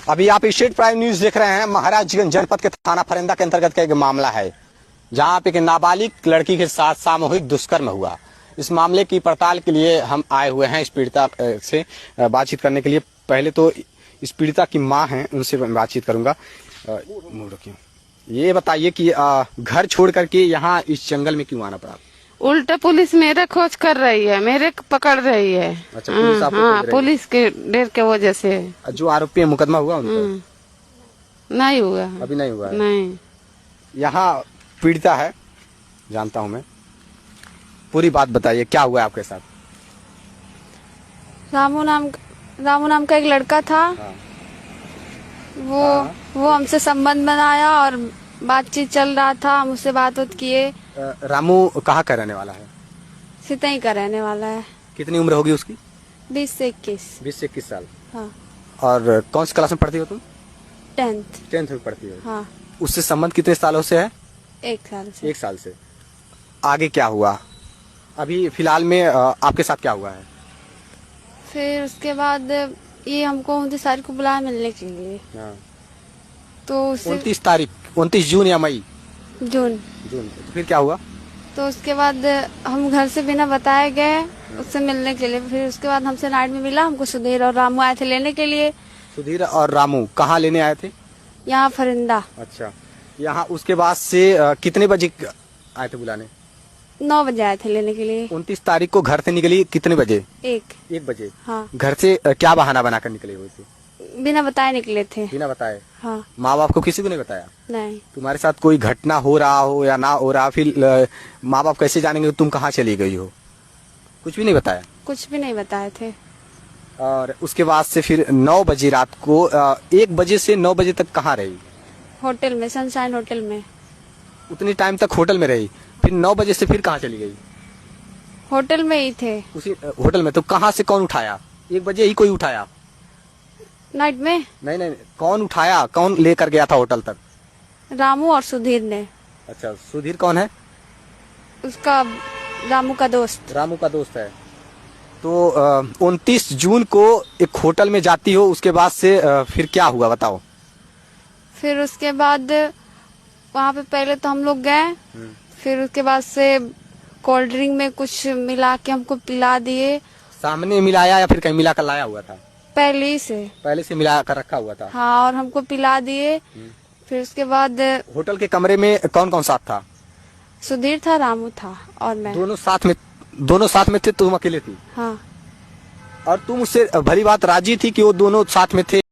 अभी आप state prime news देख रहे हैं। महाराजगंज जनपद के थाना फरिंदा के अंतर्गत का एक मामला है, जहां पे एक नाबालिग लड़की के साथ सामूहिक दुष्कर्म हुआ। इस मामले की पड़ताल के लिए हम आए हुए हैं इस पीड़िता से बातचीत करने के लिए। पहले तो इस पीड़िता की मां हैं, उनसे बातचीत करूंगा। ये बताइए कि घर छोड़ करके यहाँ इस जंगल में क्यों आना पड़ा? उल्टा पुलिस मेरे खोज कर रही है, मेरे पकड़ रही है। अच्छा, पुलिस आपको हाँ, खोज रही है? पुलिस के डर के वजह से। जो आरोपी है, मुकदमा हुआ उन पर? नहीं हुआ, अभी नहीं हुआ है। नहीं। यहाँ पीड़िता है, जानता हूँ मैं। पूरी बात बताइए, क्या हुआ आपके साथ? रामू नाम का एक लड़का था। हाँ। वो हमसे संबंध बनाया और बातचीत चल रहा था, हम उससे बात किए। रामू कहाँ का रहने वाला है? सितई का रहने वाला है। कितनी उम्र होगी उसकी? 20 से 21। 20 से 21 साल। हाँ। और कौन सी क्लास में पढ़ती हो तुम? 10th में पढ़ती हो। हाँ। उससे संबंध कितने सालों से है? 1 साल से। 1 साल से। आगे क्या हुआ? अभी फिलहाल में आपके साथ क्या हुआ है? फिर उसके बाद ये हमको 29 तारीख को बुलाया मिलने के लिए। हाँ। तो उससे 29 जून या मई? जून। तो फिर क्या हुआ? तो उसके बाद हम घर से बिना बताए गए उससे मिलने के लिए। फिर उसके बाद हमसे नाइट में मिला, हमको सुधीर और रामू आए थे लेने के लिए। सुधीर और रामू कहाँ लेने आए थे? यहाँ फरिंदा। अच्छा, यहाँ उसके बाद से कितने बजे आए थे बुलाने? 9 बजे आए थे लेने के लिए। 29 तारीख को घर से निकली कितने बजे? 1 बजे। हाँ। घर से क्या बहाना बनाकर निकले हुए थे? बिना बताए निकले थे। बिना बताए? हाँ। माँ बाप को किसी को नहीं बताया? नहीं। तुम्हारे साथ कोई घटना हो रहा हो या ना हो रहा, फिर माँ बाप कैसे जानेंगे तुम कहाँ चली गई हो? कुछ भी नहीं बताया? कुछ भी नहीं बताए थे। और उसके बाद से फिर 9 बजे रात को 1 बजे से 9 बजे तक कहाँ रही? होटल में, सनशाइन होटल में। उतनी टाइम तक होटल में रही, फिर 9 बजे से फिर कहाँ चली गई? होटल में ही थे। उसी होटल में? तो कहाँ से कौन उठाया? 1 बजे ही कोई उठाया? नाइट में नहीं, कौन उठाया? कौन लेकर गया था होटल तक? रामू और सुधीर ने। अच्छा, सुधीर कौन है? उसका रामू का दोस्त। रामू का दोस्त है। तो 29 जून को एक होटल में जाती हो, उसके बाद से फिर क्या हुआ बताओ? फिर उसके बाद वहाँ पे पहले तो हम लोग गए। फिर उसके बाद से कोल्ड ड्रिंक में कुछ मिला के हमको पिला दिए। सामने मिलाया या फिर कहीं मिला कर लाया हुआ था? पहले से मिला कर रखा हुआ था। हाँ, और हमको पिला दिए। फिर उसके बाद होटल के कमरे में कौन कौन साथ था? सुधीर था, रामू था और मैं। दोनों साथ में थे? तुम अकेले थी? हाँ। और तुम उससे भली बात राजी थी कि वो दोनों साथ में थे?